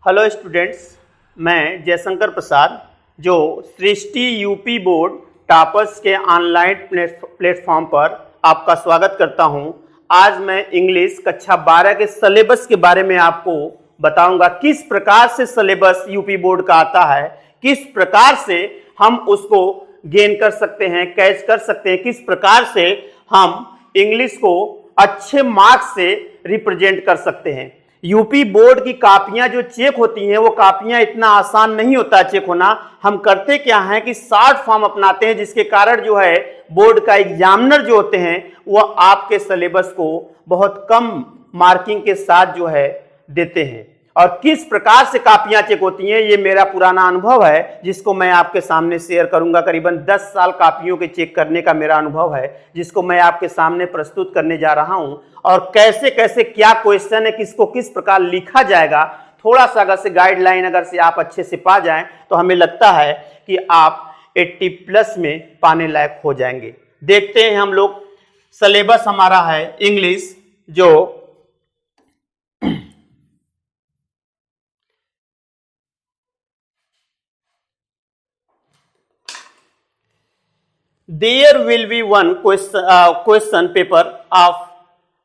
Hello students, मैं जयशंकर प्रसाद जो सृष्टि UP board toppers के ऑनलाइन प्लेटफॉर्म पर आपका स्वागत करता हूं। आज मैं इंग्लिश कक्षा 12 के सिलेबस के बारे में आपको बताऊंगा। किस प्रकार से सिलेबस यूपी बोर्ड का आता है, किस प्रकार से हम उसको गेन कर सकते हैं, कैच कर सकते हैं, किस प्रकार से हम इंग्लिश को अच्छे मार्क्स से रिप्रेजेंट कर सकते हैं। यूपी बोर्ड की कापियां जो चेक होती हैं वो कापियां इतना आसान नहीं होता चेक होना। हम करते क्या है कि शॉर्ट फॉर्म अपनाते हैं, जिसके कारण जो है बोर्ड का एग्जामिनर जो होते हैं वो आपके सिलेबस को बहुत कम मार्किंग के साथ जो है देते हैं। और किस प्रकार से कापियां चेक होती हैं ये मेरा पुराना अनुभव है, जिसको मैं आपके सामने शेयर करूंगा। करीबन 10 साल कापियों के चेक करने का मेरा अनुभव है, जिसको मैं आपके सामने प्रस्तुत करने जा रहा हूं। और कैसे कैसे क्या क्वेश्चन है, किसको किस प्रकार लिखा जाएगा, थोड़ा सा अगर से गाइडलाइन अगर से आप अच्छे से पा जाएं तो हमें लगता है कि आप 80+ में पाने लायक हो जाएंगे। देखते हैं हम लोग, सिलेबस हमारा है इंग्लिश जो There will be one question paper of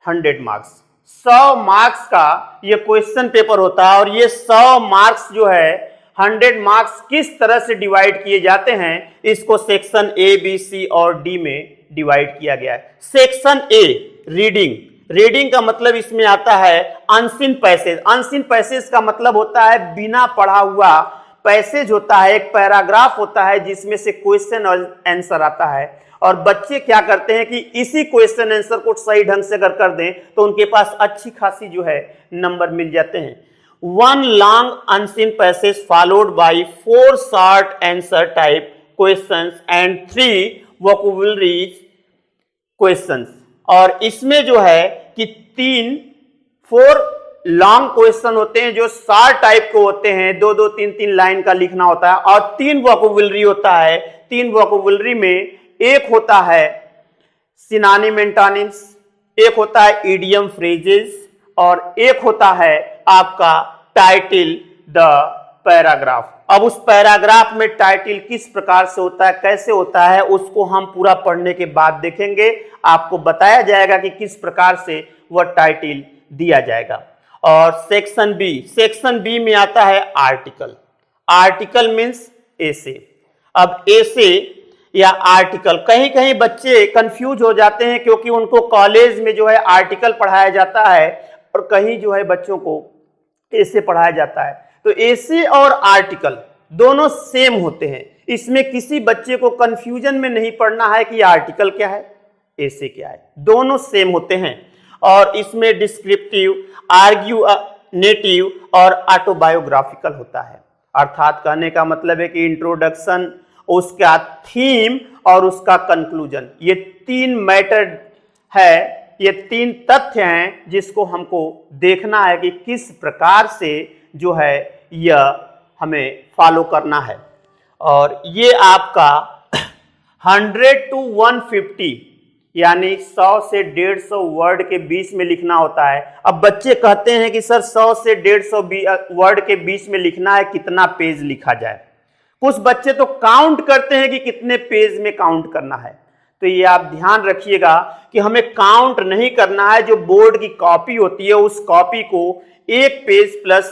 100 marks। 100 marks का ये क्वेश्चन पेपर होता है और ये 100 मार्क्स जो है 100 मार्क्स किस तरह से डिवाइड किए जाते हैं, इसको सेक्शन ए, बी, सी और डी में डिवाइड किया गया है। सेक्शन ए रीडिंग, रीडिंग का मतलब इसमें आता है अनसीन पैसेज। अनसीन पैसेज का मतलब होता है बिना पढ़ा हुआ पैसेज होता है, एक पैराग्राफ होता है जिसमें से क्वेश्चन और आंसर आता है। और बच्चे क्या करते हैं कि इसी क्वेश्चन आंसर को सही ढंग से अगर कर दें तो उनके पास अच्छी खासी जो है नंबर मिल जाते हैं। 1 long unseen passage followed by 4 short answer type questions and 3 vocabulary questions. और इसमें जो है कि 4 लॉन्ग क्वेश्चन होते हैं जो 4 टाइप के होते हैं, 2-2, 3-3 लाइन का लिखना होता है। और 3 वोकैबुलरी होता है। 3 वोकैबुलरी में एक होता है सिनोनिम एंटोनिम्स, एक होता है इडियम फ्रेजेस और एक होता है आपका टाइटल द पैराग्राफ। अब उस पैराग्राफ में टाइटल किस प्रकार से होता है, कैसे होता है, उसको हम पूरा पढ़ने के बाद देखेंगे। आपको बताया जाएगा कि किस प्रकार से वह टाइटल दिया जाएगा। और सेक्शन बी, सेक्शन बी में आता है आर्टिकल। आर्टिकल मीन्स एसे। अब एसे या आर्टिकल, कहीं कहीं बच्चे कंफ्यूज हो जाते हैं क्योंकि उनको कॉलेज में जो है आर्टिकल पढ़ाया जाता है और कहीं जो है बच्चों को एसे पढ़ाया जाता है। तो एसे और आर्टिकल दोनों सेम होते हैं। इसमें किसी बच्चे को कंफ्यूजन में नहीं पड़ना है कि आर्टिकल क्या है, एसे क्या है, दोनों सेम होते हैं। और इसमें डिस्क्रिप्टिव, आर्ग्यूनेटिव और ऑटोबायोग्राफिकल होता है। अर्थात कहने का मतलब है कि इंट्रोडक्शन, उसका थीम और उसका कंक्लूजन, ये 3 मैटर है, ये 3 तथ्य हैं जिसको हमको देखना है कि किस प्रकार से जो है यह हमें फॉलो करना है। और ये आपका 100 to 150 यानी 100 से 150 वर्ड के बीच में लिखना होता है। अब बच्चे कहते हैं कि सर 100 से 150 वर्ड के बीच में लिखना है, कितना पेज लिखा जाए। कुछ बच्चे तो काउंट करते हैं कि कितने पेज में काउंट करना है। तो ये आप ध्यान रखिएगा कि हमें काउंट नहीं करना है। जो बोर्ड की कॉपी होती है उस कॉपी को 1 पेज प्लस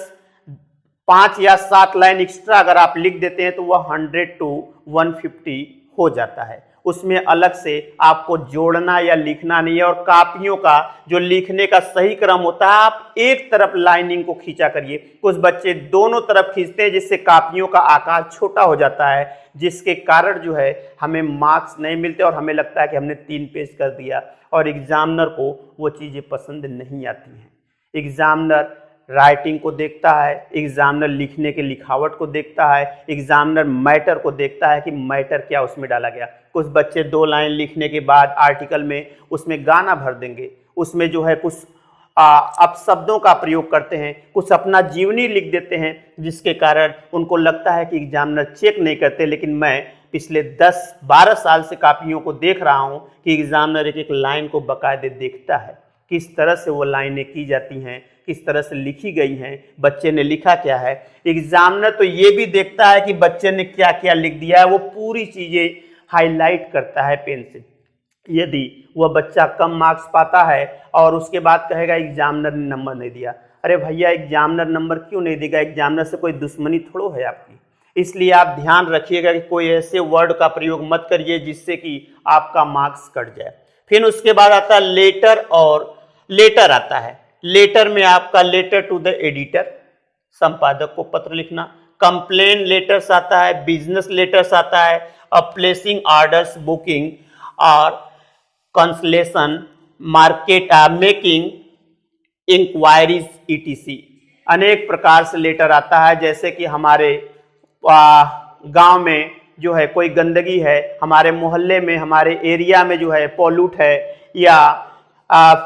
5 या 7 लाइन एक्स्ट्रा अगर आप लिख देते हैं तो वह 100 to 150 हो जाता है। उसमें अलग से आपको जोड़ना या लिखना नहीं है। और कापियों का जो लिखने का सही क्रम होता है, आप एक तरफ लाइनिंग को खींचा करिए। कुछ बच्चे दोनों तरफ खींचते हैं जिससे कापियों का आकार छोटा हो जाता है, जिसके कारण जो है हमें मार्क्स नहीं मिलते और हमें लगता है कि हमने 3 पेज कर दिया और एग्जामिनर को वो चीज़ें पसंद नहीं आती हैं। एग्जामिनर राइटिंग को देखता है, एग्जामिनर लिखने के लिखावट को देखता है, एग्जामिनर मैटर को देखता है कि मैटर क्या उसमें डाला गया। कुछ बच्चे 2 लाइन लिखने के बाद आर्टिकल में उसमें गाना भर देंगे, उसमें जो है कुछ अपशब्दों का प्रयोग करते हैं, कुछ अपना जीवनी लिख देते हैं, जिसके कारण उनको लगता है कि एग्जामिनर चेक नहीं करते। लेकिन मैं पिछले 10-12 साल से कापियों को देख रहा हूँ कि एग्जामिनर एक एक लाइन को बाकायदे देखता है किस तरह से वो लाइनें की जाती हैं, किस तरह से लिखी गई हैं, बच्चे ने लिखा क्या है। एग्जामिनर तो ये भी देखता है कि बच्चे ने क्या क्या लिख दिया है, वो पूरी चीज़ें हाईलाइट करता है पेन से। यदि वह बच्चा कम मार्क्स पाता है और उसके बाद कहेगा एग्जामिनर ने नंबर नहीं दिया, अरे भैया एग्जामिनर नंबर क्यों नहीं देगा, एग्जामिनर से कोई दुश्मनी थोड़ो है आपकी। इसलिए आप ध्यान रखिएगा कि कोई ऐसे वर्ड का प्रयोग मत करिए जिससे कि आपका मार्क्स कट जाए। फिर उसके बाद आता है लेटर, और लेटर आता है। लेटर में आपका लेटर टू द एडिटर, संपादक को पत्र लिखना, कंप्लेन लेटर्स आता है, बिजनेस लेटर्स आता है, प्लेसिंग ऑर्डर्स, बुकिंग और cancellation, market making inquiries ETC. अनेक प्रकार से लेटर आता है, जैसे कि हमारे गांव में जो है कोई गंदगी है, हमारे मोहल्ले में, हमारे एरिया में जो है पॉल्यूट है, या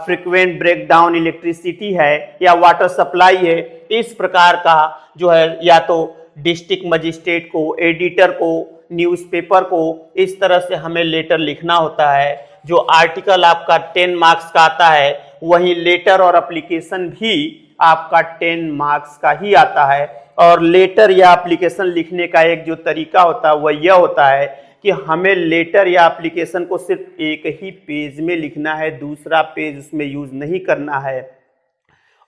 फ्रिक्वेंट ब्रेकडाउन इलेक्ट्रिसिटी है, या वाटर सप्लाई है, इस प्रकार का जो है या तो डिस्ट्रिक्ट मजिस्ट्रेट को, एडिटर को, न्यूज़पेपर को, इस तरह से हमें लेटर लिखना होता है। जो आर्टिकल आपका 10 मार्क्स का आता है, वही लेटर और एप्लीकेशन भी आपका 10 मार्क्स का ही आता है। और लेटर या एप्लीकेशन लिखने का एक जो तरीका होता है वह यह होता है कि हमें लेटर या एप्लीकेशन को सिर्फ एक ही पेज में लिखना है, दूसरा पेज उसमें यूज नहीं करना है।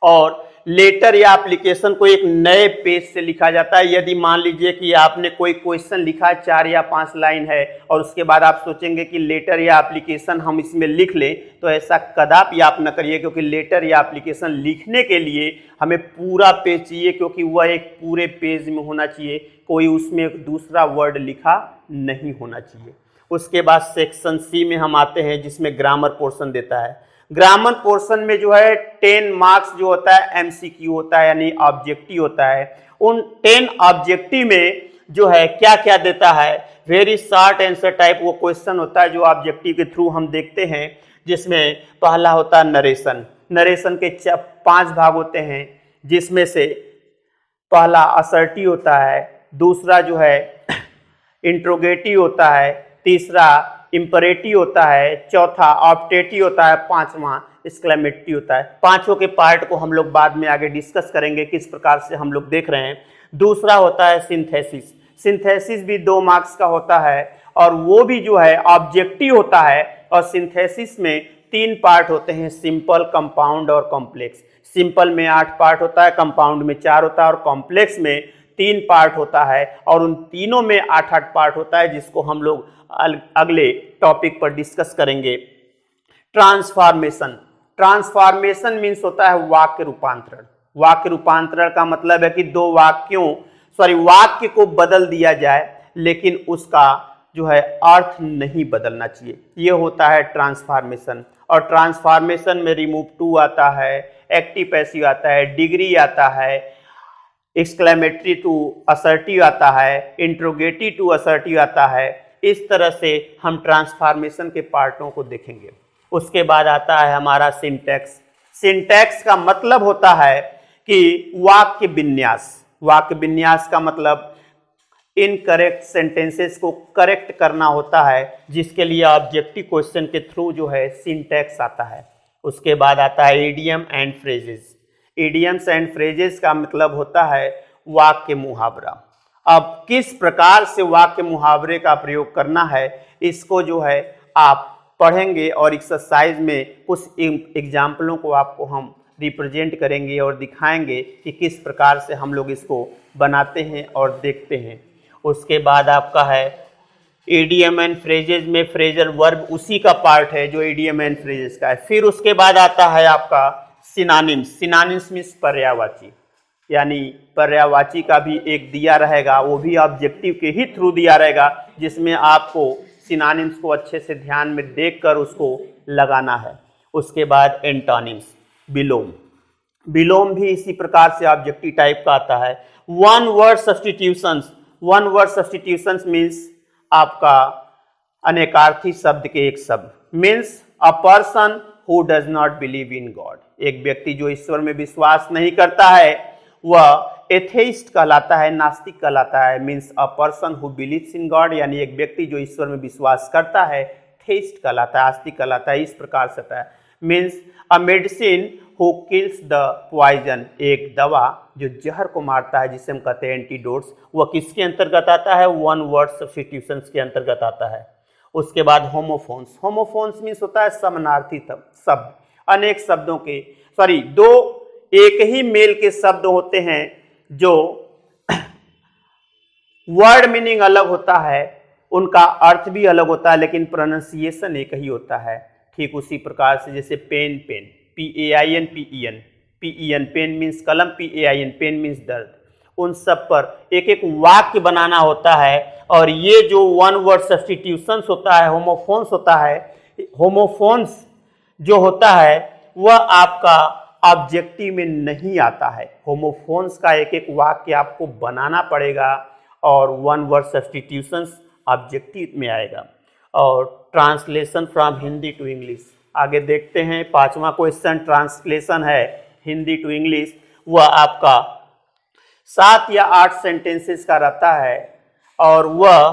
और लेटर या एप्लीकेशन को एक नए पेज से लिखा जाता है। यदि मान लीजिए कि आपने कोई क्वेश्चन लिखा है, 4 या 5 लाइन है, और उसके बाद आप सोचेंगे कि लेटर या एप्लीकेशन हम इसमें लिख लें, तो ऐसा कदापि आप न करिए, क्योंकि लेटर या एप्लीकेशन लिखने के लिए हमें पूरा पेज चाहिए, क्योंकि वह एक पूरे पेज में होना चाहिए, कोई उसमें एक दूसरा वर्ड लिखा नहीं होना चाहिए। उसके बाद सेक्शन सी में हम आते हैं, जिसमें ग्रामर पोर्शन देता है। ग्रामर पोर्शन में जो है 10 मार्क्स जो होता है एमसीक्यू होता है, यानी ऑब्जेक्टिव होता है। उन 10 ऑब्जेक्टिव में जो है क्या क्या देता है, वेरी शॉर्ट आंसर टाइप वो क्वेश्चन होता है जो ऑब्जेक्टिव के थ्रू हम देखते हैं, जिसमें पहला होता है नरेशन। नरेशन के 5 भाग होते हैं, जिसमें से पहला असर्टिव होता है, दूसरा जो है इंट्रोगेटिव होता है, तीसरा इंपरेटिव होता है, चौथा ऑप्टेटिव होता है, पांचवा एक्सक्लेमेटिव होता है। पांचों के पार्ट को हम लोग बाद में आगे डिस्कस करेंगे किस प्रकार से हम लोग देख रहे हैं। दूसरा होता है सिंथेसिस। सिंथेसिस भी 2 मार्क्स का होता है, और वो भी जो है ऑब्जेक्टिव होता है। और सिंथेसिस में 3 पार्ट होते हैं, सिंपल, कंपाउंड और कॉम्प्लेक्स। सिंपल में 8 पार्ट होता है, कंपाउंड में 4 होता है, और कॉम्प्लेक्स में 3 पार्ट होता है। और उन तीनों में 8-8 पार्ट होता है, जिसको हम लोग अगले टॉपिक पर डिस्कस करेंगे। ट्रांसफॉर्मेशन। ट्रांसफॉर्मेशन मीन्स होता है वाक्य रूपांतरण। वाक्य रूपांतरण का मतलब है कि 2 वाक्य को बदल दिया जाए, लेकिन उसका जो है अर्थ नहीं बदलना चाहिए, ये होता है ट्रांसफॉर्मेशन। और ट्रांसफॉर्मेशन में रिमूव टू आता है, एक्टिव पैसिव आता है, डिग्री आता है, एक्सक्लेमेटरी टू असर्टिव आता है, इंट्रोगेटिव टू असर्टिव आता है। इस तरह से हम ट्रांसफॉर्मेशन के पार्टों को देखेंगे। उसके बाद आता है हमारा सिंटैक्स। सिंटैक्स का मतलब होता है कि वाक्य विन्यास। वाक्य विन्यास का मतलब इनकरेक्ट सेंटेंसेस को करेक्ट करना होता है, जिसके लिए ऑब्जेक्टिव क्वेश्चन के थ्रू जो है सिंटैक्स आता है। उसके बाद आता है idiom and phrases. Idioms and phrases का मतलब होता है वाक्य मुहावरा। अब किस प्रकार से वाक्य मुहावरे का प्रयोग करना है, इसको जो है आप पढ़ेंगे, और एक्सरसाइज में कुछ एग्जाम्पलों को आपको हम रिप्रेजेंट करेंगे और दिखाएंगे कि किस प्रकार से हम लोग इसको बनाते हैं और देखते हैं। उसके बाद आपका है इडियम एंड फ्रेजेज में फ्रेजल वर्ब उसी का पार्ट है जो इडियम एंड फ्रेजेज का है। फिर उसके बाद आता है आपका सिनोनिम्स। सिनोनिम्स मीन्स पर्यायवाची, यानी पर्यायवाची का भी एक दिया रहेगा, वो भी ऑब्जेक्टिव के ही थ्रू दिया रहेगा, जिसमें आपको सिनोनिम्स को अच्छे से ध्यान में देखकर उसको लगाना है। उसके बाद एंटोनिम्स, विलोम। विलोम भी इसी प्रकार से ऑब्जेक्टिव टाइप का आता है। One word substitutions. One word substitutions means आपका अनेकार्थी शब्द के एक शब्द। Means a person who does not believe in God. एक व्यक्ति जो ईश्वर में विश्वास नहीं करता है वह एथेइस्ट कहलाता है, नास्तिक कहलाता है। Means a person who believes in God, यानी एक व्यक्ति जो ईश्वर में विश्वास करता है, थेइस्ट कहलाता है, आस्तिक कहलाता है। इस प्रकार से आता है। Means a medicine who kills the poison, एक दवा जो जहर को मारता है जिसे हम कहते हैं एंटीडोट्स, वह किसके अंतर्गत आता है? वन वर्ड सब्स्टिट्यूशंस के अंतर्गत आता है। उसके बाद होमोफोन्स, होमोफोन्स मीन्स होता है समानार्थी शब्द, अनेक शब्दों के दो एक ही मेल के शब्द होते हैं जो वर्ड मीनिंग अलग होता है, उनका अर्थ भी अलग होता है लेकिन प्रोनाउंसिएशन एक ही होता है। ठीक उसी प्रकार से जैसे pen, pain PAIN PEN, pen means कलम, PAIN पेन मीन्स दर्द, उन सब पर एक एक वाक्य बनाना होता है। और ये जो वन वर्ड सब्स्टिट्यूशंस होता है, होमोफोन्स होता है, होमोफोन्स जो होता है वह आपका ऑब्जेक्टिव में नहीं आता है। होमोफोन्स का एक एक वाक्य आपको बनाना पड़ेगा और वन वर्ड सब्स्टिट्यूशंस ऑब्जेक्टिव में आएगा। और translation from Hindi to English, आगे देखते हैं। 5वां क्वेश्चन ट्रांसलेशन है हिंदी टू इंग्लिश। वह आपका 7 या 8 सेंटेंसेस का रहता है और वह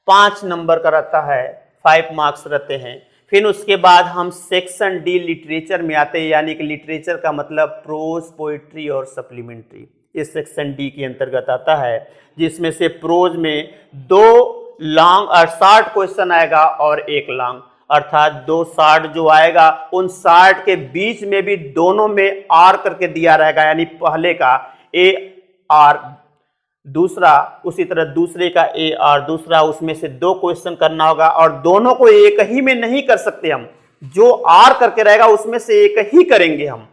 5 नंबर का रहता है, 5 मार्क्स रहते हैं। फिर उसके बाद हम सेक्शन डी लिटरेचर में आते हैं, यानी कि लिटरेचर का मतलब प्रोज, पोइट्री और सप्लीमेंट्री। इस सेक्शन डी के अंतर्गत आता है, जिसमें से प्रोज में 2 लॉन्ग और शॉर्ट क्वेश्चन आएगा और 1 लॉन्ग, अर्थात 2 शॉर्ट जो आएगा उन शॉर्ट के बीच में भी दोनों में आर करके दिया रहेगा, यानी पहले का AR, दूसरा उसी तरह दूसरे का AR, दूसरा, उसमें से 2 क्वेश्चन करना होगा और दोनों को एक ही में नहीं कर सकते हम, जो आर करके रहेगा उसमें से एक ही करेंगे हम।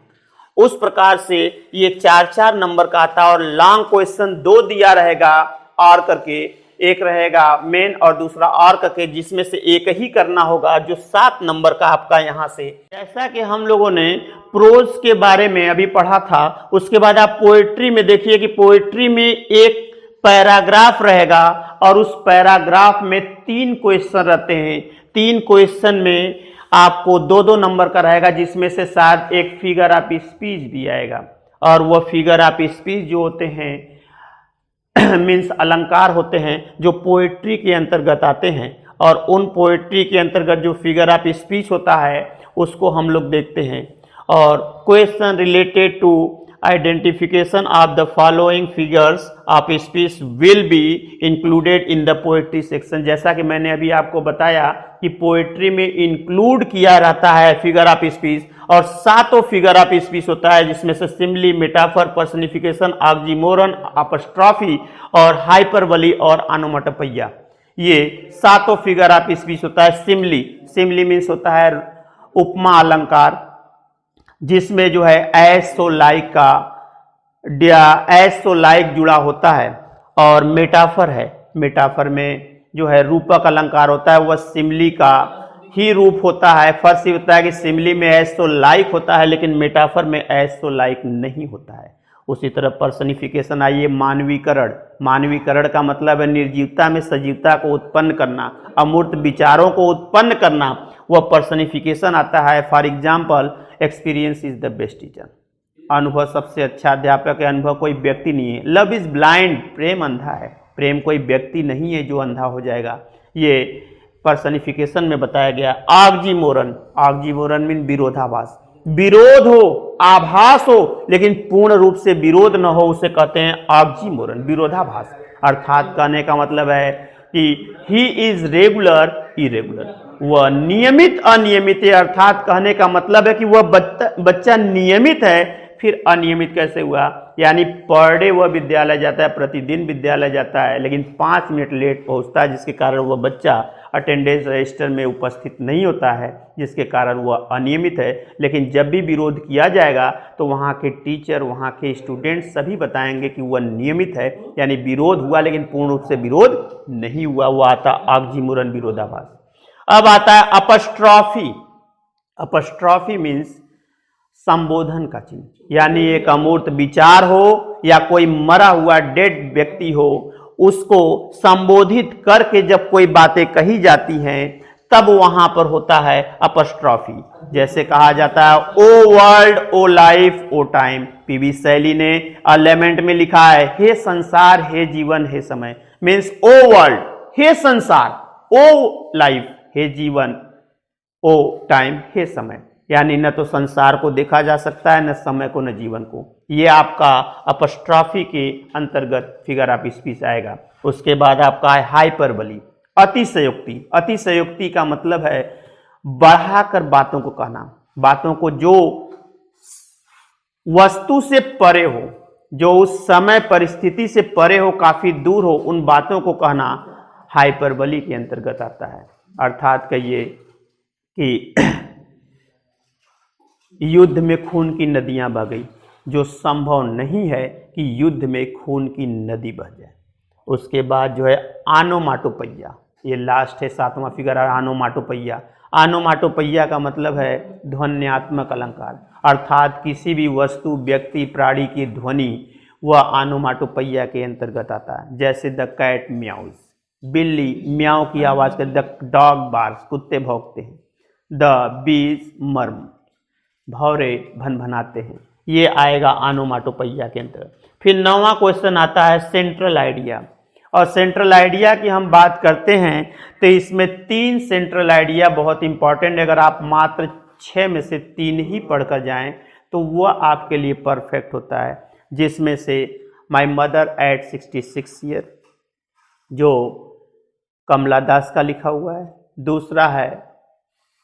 उस प्रकार से ये 4-4 नंबर का आता है और लॉन्ग क्वेश्चन 2 दिया रहेगा आर करके, एक रहेगा मेन और दूसरा आर करके, जिसमें से एक ही करना होगा, जो 7 नंबर का आपका यहाँ से। जैसा कि हम लोगों ने प्रोज के बारे में अभी पढ़ा था, उसके बाद आप पोएट्री में देखिए कि पोएट्री में एक पैराग्राफ रहेगा और उस पैराग्राफ में 3 क्वेश्चन रहते हैं। 3 क्वेश्चन में आपको 2-2 नंबर का रहेगा, जिसमें से शायद एक फिगर ऑफ स्पीच भी आएगा। और वह फिगर ऑफ स्पीच जो होते हैं मीन्स अलंकार होते हैं, जो पोएट्री के अंतर्गत आते हैं, और उन पोएट्री के अंतर्गत जो फिगर ऑफ स्पीच होता है उसको हम लोग देखते हैं। और question related to identification of the following figures of speech will be included in the poetry section. जैसा कि मैंने अभी आपको बताया कि पोएट्री में इंक्लूड किया रहता है फिगर ऑफ स्पीच, और 7 फिगर ऑफ स्पीच होता है, जिसमें से simile, metaphor, personification, oxymoron, apostrophe और हाइपरबली और ऑनोमेटोपोइया, ये 7 फिगर ऑफ स्पीच होता है। सिमिली, सिमिली मीन्स होता है उपमा अलंकार, जिसमें जो है एज सो लाइक का एज सो लाइक जुड़ा होता है। और मेटाफर है, मेटाफर में जो है रूपक अलंकार होता है, वह सिमिली का ही रूप होता है। फर्स्ट ये होता है कि सिमिली में एज सो लाइक होता है, लेकिन मेटाफर में एज सो लाइक नहीं होता है। उसी तरह पर्सनिफिकेशन आइए, मानवीकरण। मानवीकरण का मतलब है निर्जीवता में सजीवता को उत्पन्न करना, अमूर्त विचारों को उत्पन्न करना, वह पर्सनिफिकेशन आता है। For example, experience is the best teacher, अनुभव सबसे अच्छा अध्यापक है। अनुभव कोई व्यक्ति नहीं है। लव इज ब्लाइंड, प्रेम अंधा है। प्रेम कोई व्यक्ति नहीं है जो अंधा हो जाएगा, ये पर्सनिफिकेशन में बताया गया। ऑक्सीमोरन, ऑक्सीमोरन मीन विरोधाभास, विरोध हो, आभास हो लेकिन पूर्ण रूप से विरोध न हो, उसे कहते हैं ऑक्सीमोरन, विरोधाभास। अर्थात कहने का मतलब है कि ही इज रेगुलर इरेगुलर, वह नियमित अनियमित है। अर्थात कहने का मतलब है कि वह बच्चा नियमित है, फिर अनियमित कैसे हुआ, यानी पर डे वह विद्यालय जाता है, प्रतिदिन विद्यालय जाता है, लेकिन 5 मिनट लेट पहुंचता है, जिसके कारण वह बच्चा अटेंडेंस रजिस्टर में उपस्थित नहीं होता है, जिसके कारण वह अनियमित है। लेकिन जब भी विरोध किया जाएगा तो वहाँ के टीचर, वहाँ के स्टूडेंट सभी बताएंगे कि वह नियमित है, यानी विरोध हुआ लेकिन पूर्ण रूप से विरोध नहीं हुआ, वह आता ऑक्सीमोरन, विरोधाभास। अब आता है अपस्ट्रॉफी। अपस्ट्रॉफी मीन्स संबोधन का चिन्ह, यानी एक अमूर्त विचार हो या कोई मरा हुआ डेड व्यक्ति हो, उसको संबोधित करके जब कोई बातें कही जाती हैं तब वहां पर होता है अपस्ट्रॉफी। जैसे कहा जाता है ओ वर्ल्ड, ओ लाइफ, ओ टाइम। पीवी शैली ने अलेमेंट में लिखा है हे संसार, हे जीवन, हे समय। मीन्स ओ वर्ल्ड, हे संसार, ओ लाइफ, हे जीवन, ओ टाइम, हे समय। यानी न तो संसार को देखा जा सकता है, न समय को, न जीवन को। ये आपका अपस्ट्रॉफी के अंतर्गत फिगर ऑफ स्पीच आएगा। उसके बाद आपका है हाइपरबली, अतिशयोक्ति। अतिशयोक्ति का मतलब है बढ़ाकर बातों को कहना, बातों को जो वस्तु से परे हो, जो उस समय परिस्थिति से परे हो, काफी दूर हो, उन बातों को कहना हाइपरबली के अंतर्गत आता है। अर्थात कहिए कि युद्ध में खून की नदियां बह गई, जो संभव नहीं है कि युद्ध में खून की नदी बह जाए। उसके बाद जो है आनोमाटोपैया, ये लास्ट है 7वां फिगर है आनोमाटोपैया। आनोमाटोपैया का मतलब है ध्वन्यात्मक अलंकार, अर्थात किसी भी वस्तु, व्यक्ति, प्राणी की ध्वनि वह आनोमाटोपैया के अंतर्गत आता है। जैसे द कैट म्याउज, बिल्ली म्याऊ की आवाज कर, द डॉग बार्क्स, कुत्ते भौंकते हैं, द बीज मर्म, भौरे भनभनाते हैं, ये आएगा आनोमाटोपैया के अंतर्गत। फिर 9वां क्वेश्चन आता है सेंट्रल आइडिया। और सेंट्रल आइडिया की हम बात करते हैं तो इसमें 3 सेंट्रल आइडिया बहुत इंपॉर्टेंट है। अगर आप मात्र 6 में से 3 ही पढ़कर जाएं तो वह आपके लिए परफेक्ट होता है, जिसमें से माय मदर एट 66 ईयर जो कमला दास का लिखा हुआ है, दूसरा है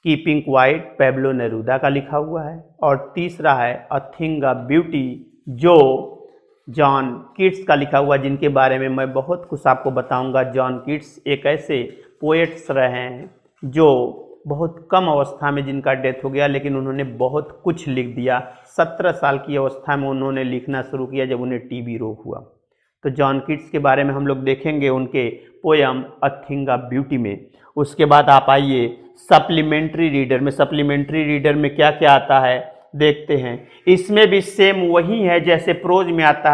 कीपिंग क्वाइट पैब्लो नेरूदा का लिखा हुआ है, और तीसरा है अ थिंग ऑफ ब्यूटी जो जॉन कीट्स का लिखा हुआ, जिनके बारे में मैं बहुत कुछ आपको बताऊंगा। जॉन कीट्स एक ऐसे पोएट्स रहे हैं जो बहुत कम अवस्था में जिनका डेथ हो गया, लेकिन उन्होंने बहुत कुछ लिख दिया। 17 साल की अवस्था में उन्होंने लिखना शुरू किया जब उन्हें टीबी रोग हुआ। तो जॉन कीट्स के बारे में हम लोग देखेंगे उनके poem a thing of beauty में। उसके बाद आप आइए सप्लीमेंट्री रीडर में। सप्लीमेंट्री रीडर में क्या क्या आता है देखते हैं। इसमें भी सेम वही है जैसे प्रोज में आता है।